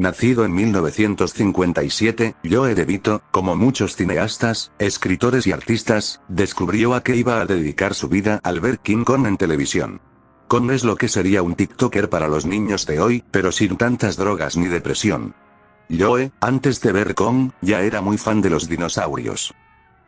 Nacido en 1957, Joe DeVito, como muchos cineastas, escritores y artistas, descubrió a qué iba a dedicar su vida al ver King Kong en televisión. Kong es lo que sería un TikToker para los niños de hoy, pero sin tantas drogas ni depresión. Joe, antes de ver Kong, ya era muy fan de los dinosaurios.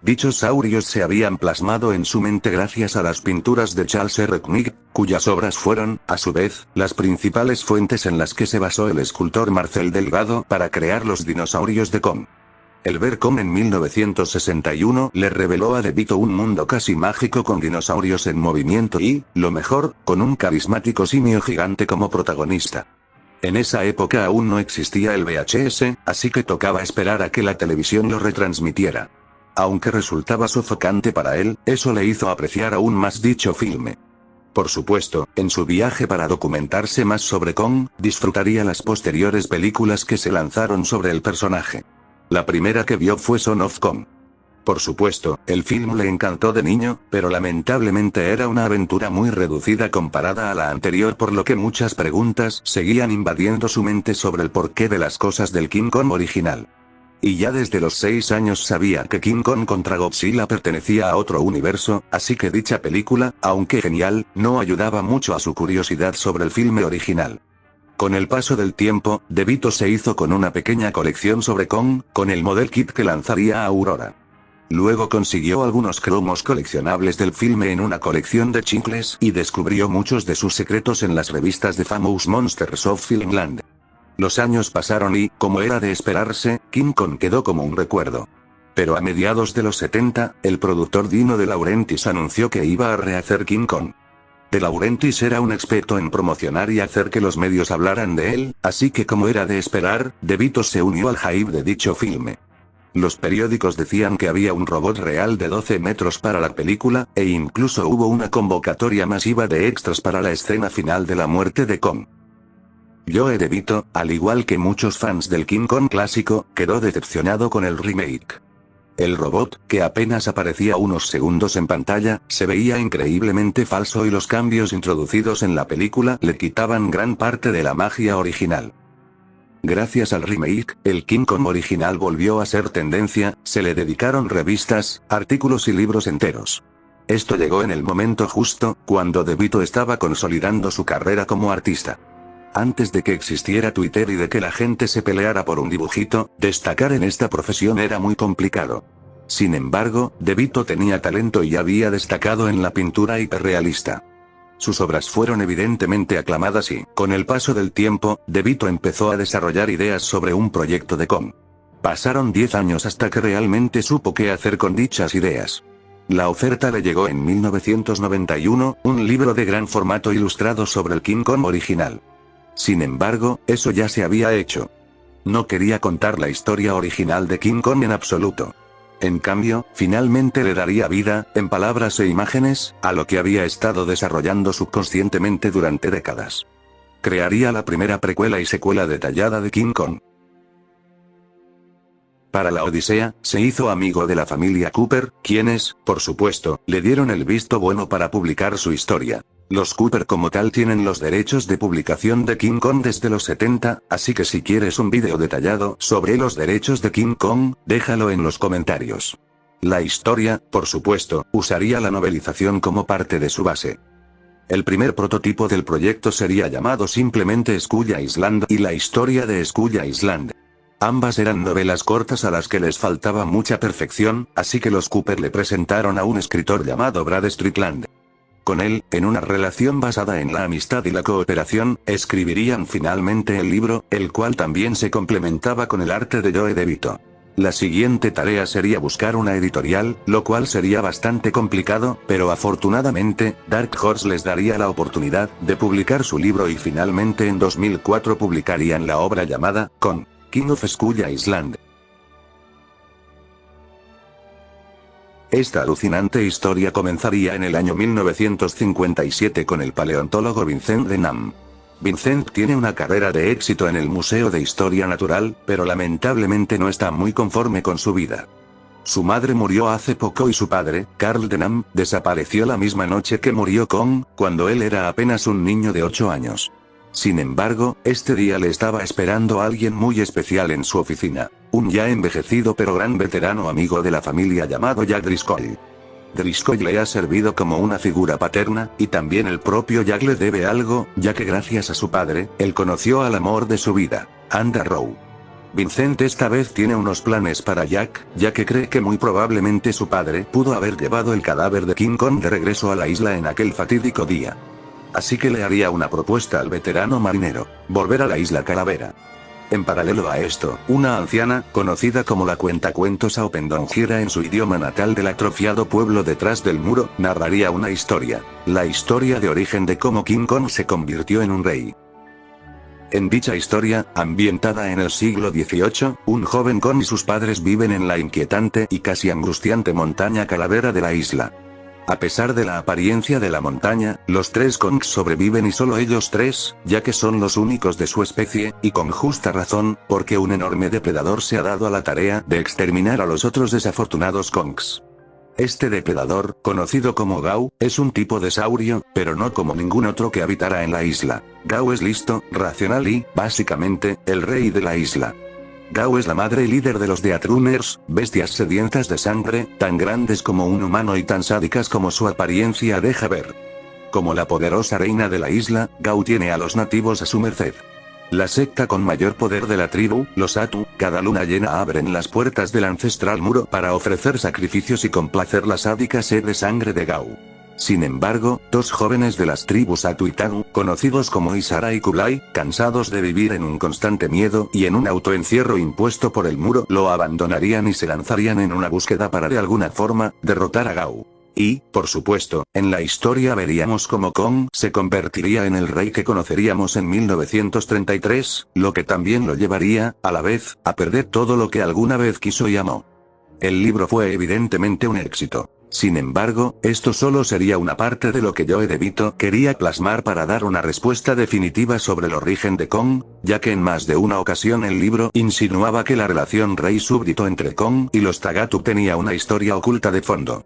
Dichos saurios se habían plasmado en su mente gracias a las pinturas de Charles R. Knight, cuyas obras fueron, a su vez, las principales fuentes en las que se basó el escultor Marcel Delgado para crear los dinosaurios de Kong. El ver Kong en 1961 le reveló a DeVito un mundo casi mágico con dinosaurios en movimiento y, lo mejor, con un carismático simio gigante como protagonista. En esa época aún no existía el VHS, así que tocaba esperar a que la televisión lo retransmitiera. Aunque resultaba sofocante para él, eso le hizo apreciar aún más dicho filme. Por supuesto, en su viaje para documentarse más sobre Kong, disfrutaría las posteriores películas que se lanzaron sobre el personaje. La primera que vio fue Son of Kong. Por supuesto, el film le encantó de niño, pero lamentablemente era una aventura muy reducida comparada a la anterior, por lo que muchas preguntas seguían invadiendo su mente sobre el porqué de las cosas del King Kong original. Y ya desde los 6 años sabía que King Kong contra Godzilla pertenecía a otro universo, así que dicha película, aunque genial, no ayudaba mucho a su curiosidad sobre el filme original. Con el paso del tiempo, DeVito se hizo con una pequeña colección sobre Kong, con el model kit que lanzaría Aurora. Luego consiguió algunos cromos coleccionables del filme en una colección de chicles y descubrió muchos de sus secretos en las revistas de Famous Monsters of Filmland. Los años pasaron y, como era de esperarse, King Kong quedó como un recuerdo. Pero a mediados de los 70, el productor Dino De Laurentiis anunció que iba a rehacer King Kong. De Laurentiis era un experto en promocionar y hacer que los medios hablaran de él, así que como era de esperar, DeVito se unió al hype de dicho filme. Los periódicos decían que había un robot real de 12 metros para la película, e incluso hubo una convocatoria masiva de extras para la escena final de la muerte de Kong. Joe DeVito, al igual que muchos fans del King Kong clásico, quedó decepcionado con el remake. El robot, que apenas aparecía unos segundos en pantalla, se veía increíblemente falso y los cambios introducidos en la película le quitaban gran parte de la magia original. Gracias al remake, el King Kong original volvió a ser tendencia, se le dedicaron revistas, artículos y libros enteros. Esto llegó en el momento justo, cuando DeVito estaba consolidando su carrera como artista. Antes de que existiera Twitter y de que la gente se peleara por un dibujito, destacar en esta profesión era muy complicado. Sin embargo, DeVito tenía talento y había destacado en la pintura hiperrealista. Sus obras fueron evidentemente aclamadas y, con el paso del tiempo, DeVito empezó a desarrollar ideas sobre un proyecto de Kong. Pasaron 10 años hasta que realmente supo qué hacer con dichas ideas. La oferta le llegó en 1991, un libro de gran formato ilustrado sobre el King Kong original. Sin embargo, eso ya se había hecho. No quería contar la historia original de King Kong en absoluto. En cambio, finalmente le daría vida, en palabras e imágenes, a lo que había estado desarrollando subconscientemente durante décadas. Crearía la primera precuela y secuela detallada de King Kong. Para la Odisea, se hizo amigo de la familia Cooper, quienes, por supuesto, le dieron el visto bueno para publicar su historia. Los Cooper como tal tienen los derechos de publicación de King Kong desde los 70, así que si quieres un vídeo detallado sobre los derechos de King Kong, déjalo en los comentarios. La historia, por supuesto, usaría la novelización como parte de su base. El primer prototipo del proyecto sería llamado simplemente Skull Island y la historia de Skull Island. Ambas eran novelas cortas a las que les faltaba mucha perfección, así que los Cooper le presentaron a un escritor llamado Brad Strickland. Con él, en una relación basada en la amistad y la cooperación, escribirían finalmente el libro, el cual también se complementaba con el arte de Joe DeVito. La siguiente tarea sería buscar una editorial, lo cual sería bastante complicado, pero afortunadamente, Dark Horse les daría la oportunidad de publicar su libro y finalmente en 2004 publicarían la obra llamada Kong, King of Skull Island. Esta alucinante historia comenzaría en el año 1957 con el paleontólogo Vincent Denham. Vincent tiene una carrera de éxito en el Museo de Historia Natural, pero lamentablemente no está muy conforme con su vida. Su madre murió hace poco y su padre, Carl Denham, desapareció la misma noche que murió Kong, cuando él era apenas un niño de 8 años. Sin embargo, este día le estaba esperando a alguien muy especial en su oficina. Un ya envejecido pero gran veterano amigo de la familia llamado Jack Driscoll. Driscoll le ha servido como una figura paterna, y también el propio Jack le debe algo, ya que gracias a su padre, él conoció al amor de su vida, Anda Rowe. Vincent esta vez tiene unos planes para Jack, ya que cree que muy probablemente su padre pudo haber llevado el cadáver de King Kong de regreso a la isla en aquel fatídico día. Así que le haría una propuesta al veterano marinero: volver a la isla Calavera. En paralelo a esto, una anciana, conocida como la cuentacuentos Aupendongira en su idioma natal del atrofiado pueblo detrás del muro, narraría una historia. La historia de origen de cómo King Kong se convirtió en un rey. En dicha historia, ambientada en el siglo XVIII, un joven Kong y sus padres viven en la inquietante y casi angustiante montaña Calavera de la isla. A pesar de la apariencia de la montaña, los tres Kongs sobreviven y solo ellos tres, ya que son los únicos de su especie, y con justa razón, porque un enorme depredador se ha dado a la tarea de exterminar a los otros desafortunados Kongs. Este depredador, conocido como Gau, es un tipo de saurio, pero no como ningún otro que habitara en la isla. Gau es listo, racional y, básicamente, el rey de la isla. Gau es la madre y líder de los Deatruners, bestias sedientas de sangre, tan grandes como un humano y tan sádicas como su apariencia deja ver. Como la poderosa reina de la isla, Gau tiene a los nativos a su merced. La secta con mayor poder de la tribu, los Atu, cada luna llena abren las puertas del ancestral muro para ofrecer sacrificios y complacer la sádica sed de sangre de Gau. Sin embargo, dos jóvenes de las tribus Atu y Tagu, conocidos como Isara y Kublai, cansados de vivir en un constante miedo y en un autoencierro impuesto por el muro, lo abandonarían y se lanzarían en una búsqueda para de alguna forma derrotar a Gau. Y, por supuesto, en la historia veríamos cómo Kong se convertiría en el rey que conoceríamos en 1933, lo que también lo llevaría, a la vez, a perder todo lo que alguna vez quiso y amó. El libro fue evidentemente un éxito. Sin embargo, esto solo sería una parte de lo que Joe DeVito quería plasmar para dar una respuesta definitiva sobre el origen de Kong, ya que en más de una ocasión el libro insinuaba que la relación rey-súbdito entre Kong y los Tagatu tenía una historia oculta de fondo.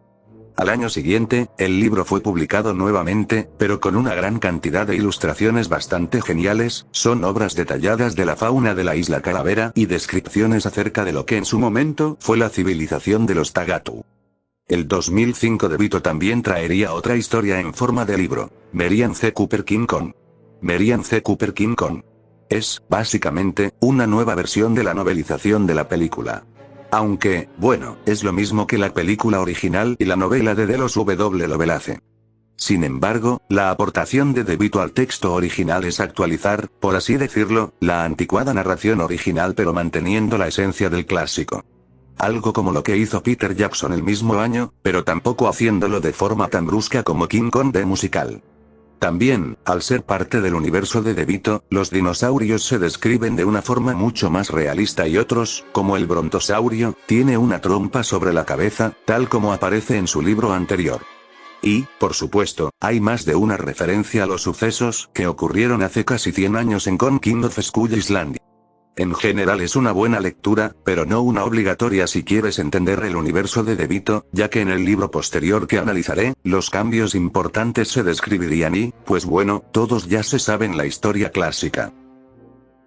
Al año siguiente, el libro fue publicado nuevamente, pero con una gran cantidad de ilustraciones bastante geniales. Son obras detalladas de la fauna de la isla Calavera y descripciones acerca de lo que en su momento fue la civilización de los Tagatu. El 2005 DeVito también traería otra historia en forma de libro: Merian C. Cooper King Kong. Merian C. Cooper King Kong es, básicamente, una nueva versión de la novelización de la película. Aunque, bueno, es lo mismo que la película original y la novela de Delos W. Lovelace. Sin embargo, la aportación de DeVito al texto original es actualizar, por así decirlo, la anticuada narración original pero manteniendo la esencia del clásico. Algo como lo que hizo Peter Jackson el mismo año, pero tampoco haciéndolo de forma tan brusca como King Kong The Musical. También, al ser parte del universo de DeVito, los dinosaurios se describen de una forma mucho más realista y otros, como el brontosaurio, tiene una trompa sobre la cabeza, tal como aparece en su libro anterior. Y, por supuesto, hay más de una referencia a los sucesos que ocurrieron hace casi 100 años en Kong King of Skull Island. En general es una buena lectura, pero no una obligatoria si quieres entender el universo de DeVito, ya que en el libro posterior que analizaré, los cambios importantes se describirían y, pues bueno, todos ya se saben la historia clásica.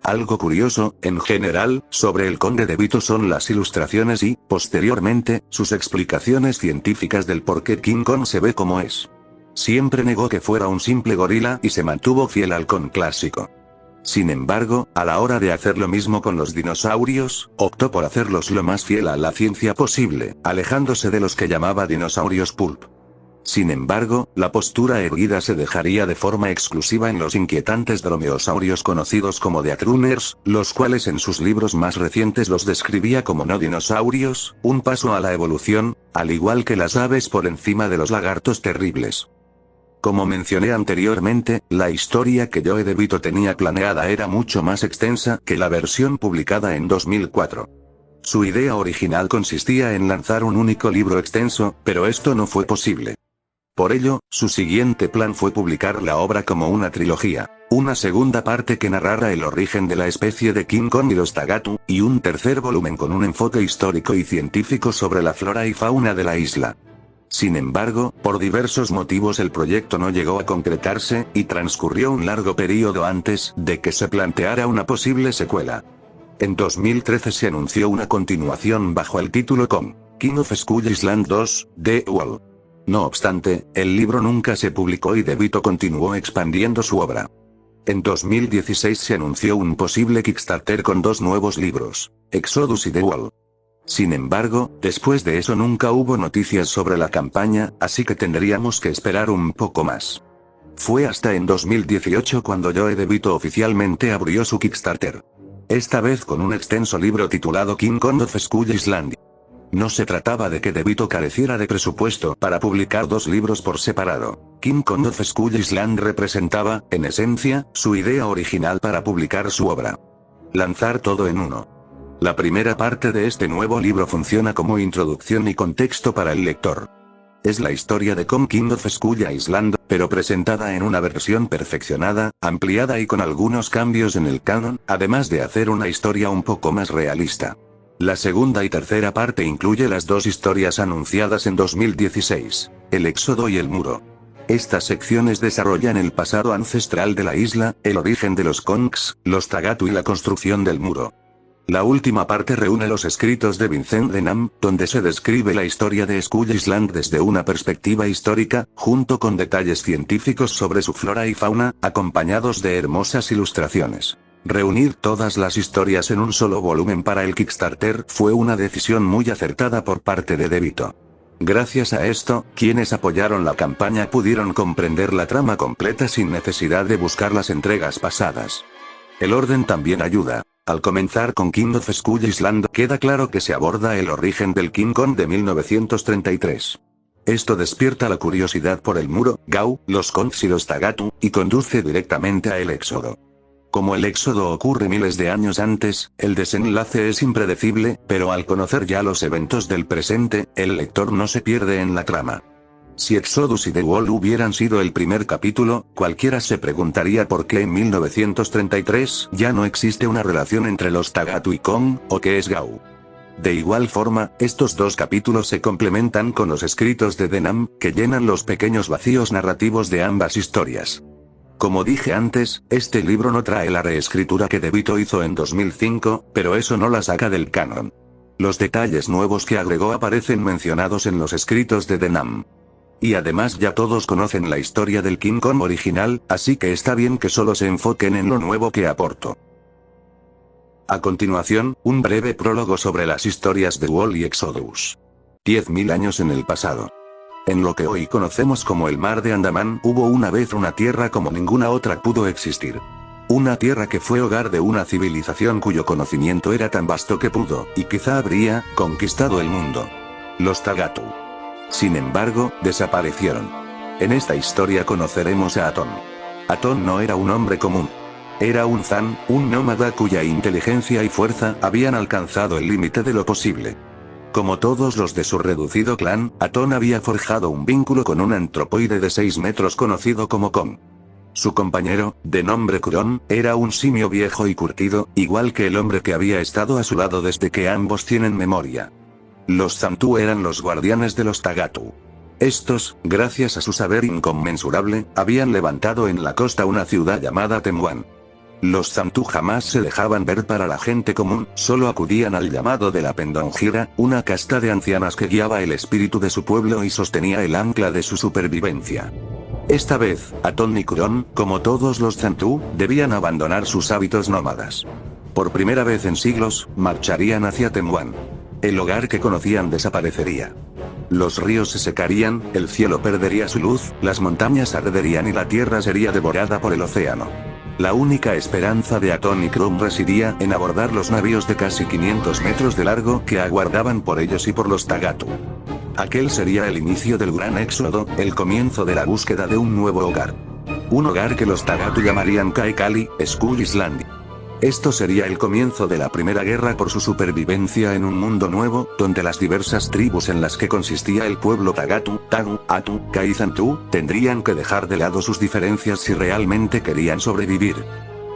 Algo curioso, en general, sobre el Conde DeVito son las ilustraciones y, posteriormente, sus explicaciones científicas del por qué King Kong se ve como es. Siempre negó que fuera un simple gorila y se mantuvo fiel al Kong clásico. Sin embargo, a la hora de hacer lo mismo con los dinosaurios, optó por hacerlos lo más fiel a la ciencia posible, alejándose de los que llamaba dinosaurios pulp. Sin embargo, la postura erguida se dejaría de forma exclusiva en los inquietantes dromeosaurios conocidos como Deatruners, los cuales en sus libros más recientes los describía como no dinosaurios, un paso a la evolución, al igual que las aves por encima de los lagartos terribles. Como mencioné anteriormente, la historia que Joe DeVito tenía planeada era mucho más extensa que la versión publicada en 2004. Su idea original consistía en lanzar un único libro extenso, pero esto no fue posible. Por ello, su siguiente plan fue publicar la obra como una trilogía, una segunda parte que narrara el origen de la especie de King Kong y los Tagatu, y un tercer volumen con un enfoque histórico y científico sobre la flora y fauna de la isla. Sin embargo, por diversos motivos el proyecto no llegó a concretarse, y transcurrió un largo periodo antes de que se planteara una posible secuela. En 2013 se anunció una continuación bajo el título Kong, King of Skull Island 2, The Wall. No obstante, el libro nunca se publicó y DeVito continuó expandiendo su obra. En 2016 se anunció un posible Kickstarter con 2 nuevos libros, Exodus y The Wall. Sin embargo, después de eso nunca hubo noticias sobre la campaña, así que tendríamos que esperar un poco más. Fue hasta en 2018 cuando Joe DeVito oficialmente abrió su Kickstarter. Esta vez con un extenso libro titulado King Kong of Skull Island. No se trataba de que DeVito careciera de presupuesto para publicar 2 libros por separado. King Kong of Skull Island representaba, en esencia, su idea original para publicar su obra. Lanzar todo en uno. La primera parte de este nuevo libro funciona como introducción y contexto para el lector. Es la historia de Kong King of Skull Island, pero presentada en una versión perfeccionada, ampliada y con algunos cambios en el canon, además de hacer una historia un poco más realista. La segunda y tercera parte incluye las 2 historias anunciadas en 2016, El Éxodo y El Muro. Estas secciones desarrollan el pasado ancestral de la isla, el origen de los Kongs, los Tagatu y la construcción del muro. La última parte reúne los escritos de Vincent Denham, donde se describe la historia de Skull Island desde una perspectiva histórica, junto con detalles científicos sobre su flora y fauna, acompañados de hermosas ilustraciones. Reunir todas las historias en un solo volumen para el Kickstarter fue una decisión muy acertada por parte de DeVito. Gracias a esto, quienes apoyaron la campaña pudieron comprender la trama completa sin necesidad de buscar las entregas pasadas. El orden también ayuda. Al comenzar con King of Skull Island, queda claro que se aborda el origen del King Kong de 1933. Esto despierta la curiosidad por el muro, Gau, los Kongs y los Tagatu, y conduce directamente a el éxodo. Como el éxodo ocurre miles de años antes, el desenlace es impredecible, pero al conocer ya los eventos del presente, el lector no se pierde en la trama. Si Exodus y The Wall hubieran sido el primer capítulo, cualquiera se preguntaría por qué en 1933 ya no existe una relación entre los Tagatu y Kong, o qué es Gau. De igual forma, estos 2 capítulos se complementan con los escritos de Denham, que llenan los pequeños vacíos narrativos de ambas historias. Como dije antes, este libro no trae la reescritura que DeVito hizo en 2005, pero eso no la saca del canon. Los detalles nuevos que agregó aparecen mencionados en los escritos de Denham. Y además ya todos conocen la historia del King Kong original, así que está bien que solo se enfoquen en lo nuevo que aporto. A continuación, un breve prólogo sobre las historias de Wall y Exodus. 10.000 años en el pasado. En lo que hoy conocemos como el Mar de Andaman, hubo una vez una tierra como ninguna otra pudo existir. Una tierra que fue hogar de una civilización cuyo conocimiento era tan vasto que pudo, y quizá habría, conquistado el mundo. Los Tagatu. Sin embargo, desaparecieron. En esta historia conoceremos a Atón. Atón no era un hombre común. Era un Zan, un nómada cuya inteligencia y fuerza habían alcanzado el límite de lo posible. Como todos los de su reducido clan, Atón había forjado un vínculo con un antropoide de 6 metros conocido como Kong. Su compañero, de nombre Kuron, era un simio viejo y curtido, igual que el hombre que había estado a su lado desde que ambos tienen memoria. Los Zamtu eran los guardianes de los Tagatu. Estos, gracias a su saber inconmensurable, habían levantado en la costa una ciudad llamada Temuán. Los Zamtu jamás se dejaban ver para la gente común, solo acudían al llamado de la Pendonjira, una casta de ancianas que guiaba el espíritu de su pueblo y sostenía el ancla de su supervivencia. Esta vez, Atón y Kuron, como todos los Zamtu, debían abandonar sus hábitos nómadas. Por primera vez en siglos, marcharían hacia Temuán. El hogar que conocían desaparecería. Los ríos se secarían, el cielo perdería su luz, las montañas arderían y la tierra sería devorada por el océano. La única esperanza de Atón y Kuron residía en abordar los navíos de casi 500 metros de largo que aguardaban por ellos y por los Tagatu. Aquel sería el inicio del gran éxodo, el comienzo de la búsqueda de un nuevo hogar. Un hogar que los Tagatu llamarían Kaikali, Skull Island. Esto sería el comienzo de la primera guerra por su supervivencia en un mundo nuevo, donde las diversas tribus en las que consistía el pueblo Tagatu, Tagu, Atu, Kai y Zamtu, tendrían que dejar de lado sus diferencias si realmente querían sobrevivir.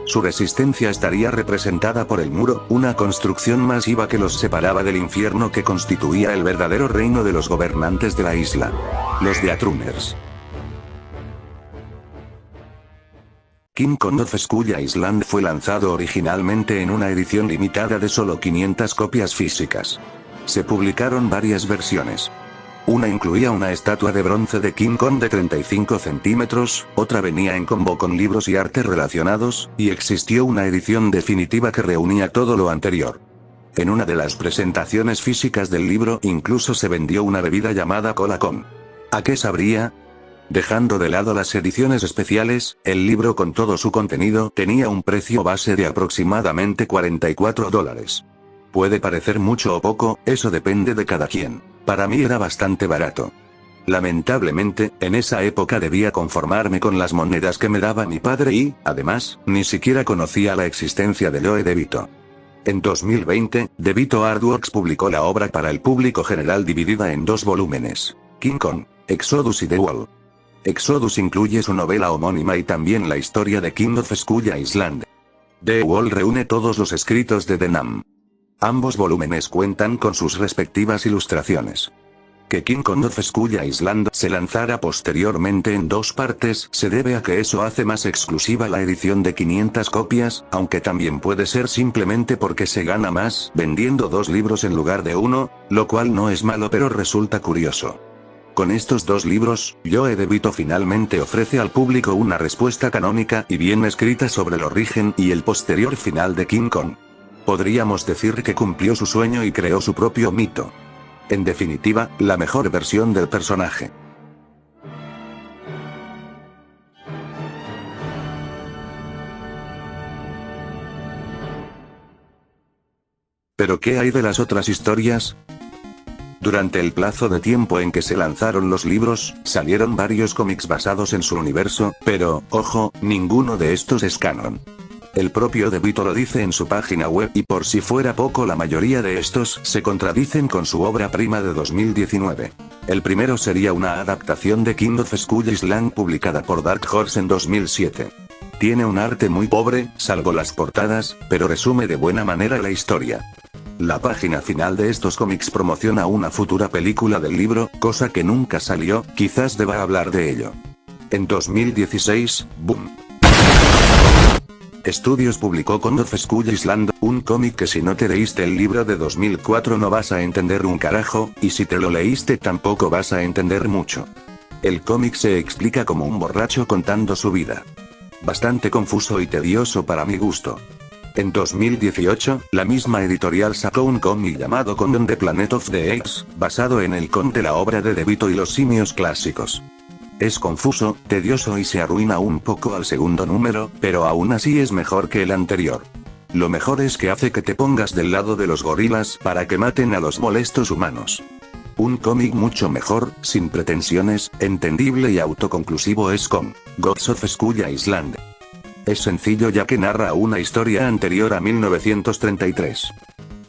Su resistencia estaría representada por el muro, una construcción masiva que los separaba del infierno que constituía el verdadero reino de los gobernantes de la isla. Los The Atruners. King Kong of Skull Island fue lanzado originalmente en una edición limitada de solo 500 copias físicas. Se publicaron varias versiones. Una incluía una estatua de bronce de King Kong de 35 centímetros, otra venía en combo con libros y arte relacionados, y existió una edición definitiva que reunía todo lo anterior. En una de las presentaciones físicas del libro incluso se vendió una bebida llamada Cola Kong. ¿A qué sabría? Dejando de lado las ediciones especiales, el libro con todo su contenido tenía un precio base de aproximadamente $44. Puede parecer mucho o poco, eso depende de cada quien. Para mí era bastante barato. Lamentablemente, en esa época debía conformarme con las monedas que me daba mi padre y, además, ni siquiera conocía la existencia de Joe DeVito. En 2020, DeVito Artworks publicó la obra para el público general dividida en 2 volúmenes: King Kong, Exodus y The Wall. Exodus incluye su novela homónima y también la historia de King of Skull Island. The Wall reúne todos los escritos de Denham. Ambos volúmenes cuentan con sus respectivas ilustraciones. Que King Kong of Skull Island se lanzara posteriormente en 2 partes se debe a que eso hace más exclusiva la edición de 500 copias, aunque también puede ser simplemente porque se gana más vendiendo 2 libros en lugar de 1, lo cual no es malo pero resulta curioso. Con estos 2 libros, Joe DeVito finalmente ofrece al público una respuesta canónica y bien escrita sobre el origen y el posterior final de King Kong. Podríamos decir que cumplió su sueño y creó su propio mito. En definitiva, la mejor versión del personaje. ¿Pero qué hay de las otras historias? Durante el plazo de tiempo en que se lanzaron los libros, salieron varios cómics basados en su universo, pero, ojo, ninguno de estos es canon. El propio DeVito lo dice en su página web y por si fuera poco la mayoría de estos se contradicen con su obra prima de 2019. El primero sería una adaptación de King of Skull Island publicada por Dark Horse en 2007. Tiene un arte muy pobre, salvo las portadas, pero resume de buena manera la historia. La página final de estos cómics promociona una futura película del libro, cosa que nunca salió, quizás deba hablar de ello. En 2016, Boom Studios publicó Kong of Skull Island, un cómic que si no te leíste el libro de 2004 no vas a entender un carajo, y si te lo leíste tampoco vas a entender mucho. El cómic se explica como un borracho contando su vida. Bastante confuso y tedioso para mi gusto. En 2018, la misma editorial sacó un cómic llamado Kong on the Planet of the Apes, basado en el Kong de la obra de DeVito y los simios clásicos. Es confuso, tedioso y se arruina un poco al segundo número, pero aún así es mejor que el anterior. Lo mejor es que hace que te pongas del lado de los gorilas para que maten a los molestos humanos. Un cómic mucho mejor, sin pretensiones, entendible y autoconclusivo es Kong, Gods of Skull Island. Es sencillo ya que narra una historia anterior a 1933.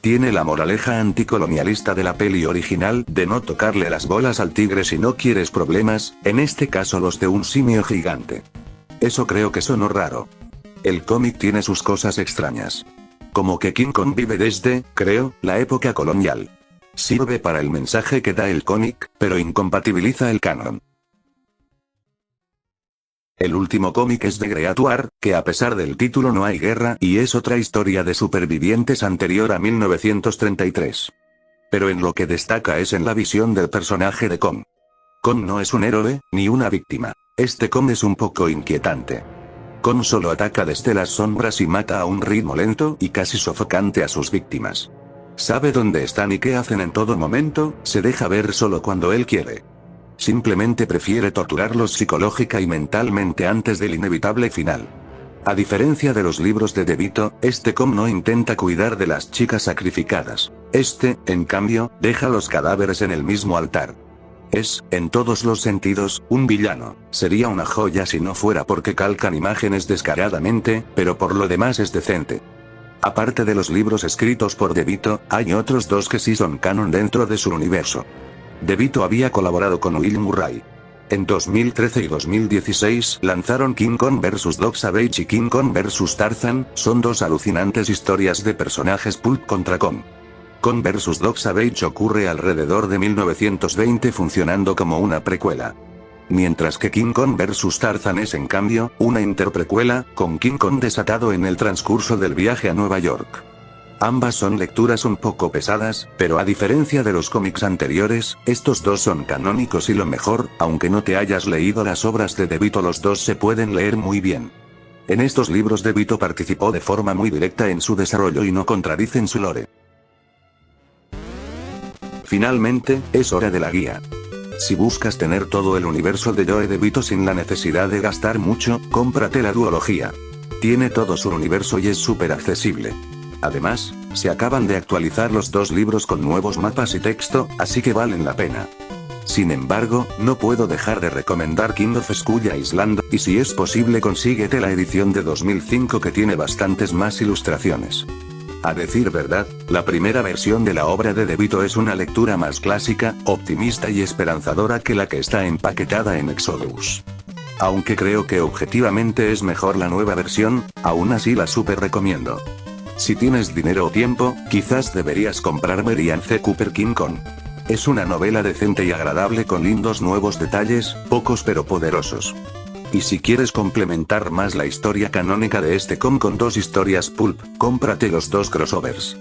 Tiene la moraleja anticolonialista de la peli original de no tocarle las bolas al tigre si no quieres problemas, en este caso los de un simio gigante. Eso creo que sonó raro. El cómic tiene sus cosas extrañas. Como que King Kong vive desde, creo, la época colonial. Sirve para el mensaje que da el cómic, pero incompatibiliza el canon. El último cómic es de Great War, que a pesar del título no hay guerra y es otra historia de supervivientes anterior a 1933. Pero en lo que destaca es en la visión del personaje de Kong. Kong no es un héroe, ni una víctima. Este Kong es un poco inquietante. Kong solo ataca desde las sombras y mata a un ritmo lento y casi sofocante a sus víctimas. Sabe dónde están y qué hacen en todo momento, se deja ver solo cuando él quiere. Simplemente prefiere torturarlos psicológica y mentalmente antes del inevitable final. A diferencia de los libros de DeVito, este Kong no intenta cuidar de las chicas sacrificadas. Este, en cambio, deja los cadáveres en el mismo altar. Es, en todos los sentidos, un villano. Sería una joya si no fuera porque calcan imágenes descaradamente, pero por lo demás es decente. Aparte de los libros escritos por DeVito, hay otros 2 que sí son canon dentro de su universo. DeVito había colaborado con Will Murray. En 2013 y 2016 lanzaron King Kong vs. Doc Savage y King Kong vs. Tarzan, son dos alucinantes historias de personajes pulp contra Kong. Kong vs. Doc Savage ocurre alrededor de 1920 funcionando como una precuela. Mientras que King Kong vs. Tarzan es en cambio, una interprecuela, con King Kong desatado en el transcurso del viaje a Nueva York. Ambas son lecturas un poco pesadas, pero a diferencia de los cómics anteriores, estos dos son canónicos y lo mejor, aunque no te hayas leído las obras de DeVito, los dos se pueden leer muy bien. En estos libros DeVito participó de forma muy directa en su desarrollo y no contradicen su lore. Finalmente, es hora de la guía. Si buscas tener todo el universo de Joe DeVito sin la necesidad de gastar mucho, cómprate la duología. Tiene todo su universo y es súper accesible. Además, se acaban de actualizar los dos libros con nuevos mapas y texto, así que valen la pena. Sin embargo, no puedo dejar de recomendar King of Skull Island, y si es posible consíguete la edición de 2005 que tiene bastantes más ilustraciones. A decir verdad, la primera versión de la obra de DeVito es una lectura más clásica, optimista y esperanzadora que la que está empaquetada en Exodus. Aunque creo que objetivamente es mejor la nueva versión, aún así la super recomiendo. Si tienes dinero o tiempo, quizás deberías comprar Merian C. Cooper King Kong. Es una novela decente y agradable con lindos nuevos detalles, pocos pero poderosos. Y si quieres complementar más la historia canónica de este Kong con dos historias pulp, cómprate los dos crossovers.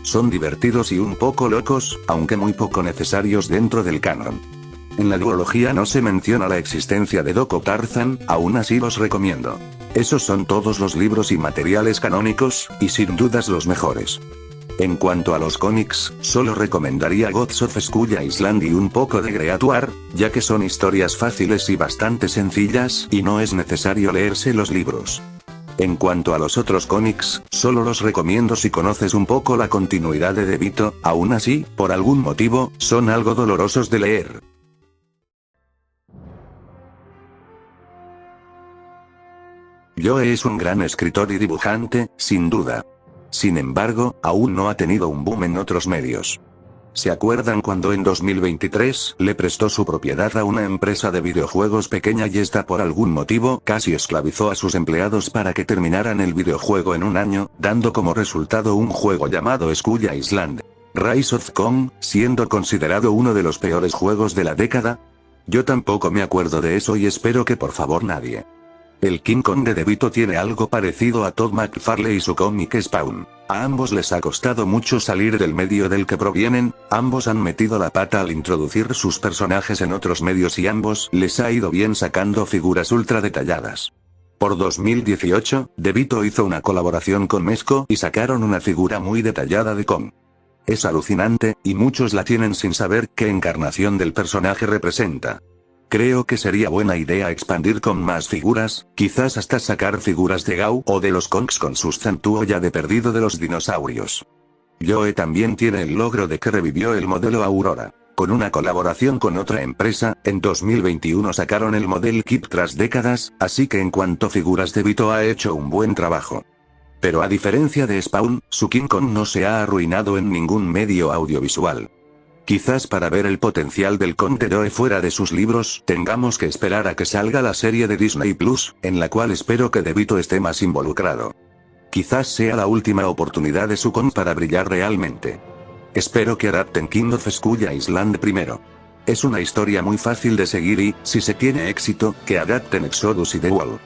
Son divertidos y un poco locos, aunque muy poco necesarios dentro del canon. En la duología no se menciona la existencia de Doc o Tarzan, aún así los recomiendo. Esos son todos los libros y materiales canónicos, y sin dudas los mejores. En cuanto a los cómics, solo recomendaría Gods of Skull Island y un poco de Great, ya que son historias fáciles y bastante sencillas, y no es necesario leerse los libros. En cuanto a los otros cómics, solo los recomiendo si conoces un poco la continuidad de DeVito, aún así, por algún motivo, son algo dolorosos de leer. Joe es un gran escritor y dibujante, sin duda. Sin embargo, aún no ha tenido un boom en otros medios. ¿Se acuerdan cuando en 2023 le prestó su propiedad a una empresa de videojuegos pequeña y esta por algún motivo casi esclavizó a sus empleados para que terminaran el videojuego en un año, dando como resultado un juego llamado Skull Island: Rise of Kong, siendo considerado uno de los peores juegos de la década? Yo tampoco me acuerdo de eso y espero que por favor nadie. El King Kong de DeVito tiene algo parecido a Todd McFarlane y su cómic Spawn. A ambos les ha costado mucho salir del medio del que provienen, ambos han metido la pata al introducir sus personajes en otros medios y ambos les ha ido bien sacando figuras ultra detalladas. Por 2018, DeVito hizo una colaboración con Mezco y sacaron una figura muy detallada de Kong. Es alucinante, y muchos la tienen sin saber qué encarnación del personaje representa. Creo que sería buena idea expandir con más figuras, quizás hasta sacar figuras de Gau o de los Kongs con sus Zantuo ya de perdido de los dinosaurios. Joe también tiene el logro de que revivió el modelo Aurora. Con una colaboración con otra empresa, en 2021 sacaron el modelo Kip tras décadas, así que en cuanto a figuras DeVito ha hecho un buen trabajo. Pero a diferencia de Spawn, su King Kong no se ha arruinado en ningún medio audiovisual. Quizás para ver el potencial del Kong de Joe fuera de sus libros, tengamos que esperar a que salga la serie de Disney Plus, en la cual espero que DeVito esté más involucrado. Quizás sea la última oportunidad de su Kong para brillar realmente. Espero que adapten King of Skull Island primero. Es una historia muy fácil de seguir y, si se tiene éxito, que adapten Exodus y The Wall.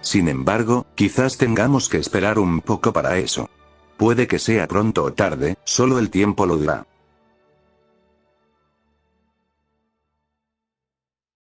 Sin embargo, quizás tengamos que esperar un poco para eso. Puede que sea pronto o tarde, solo el tiempo lo dirá.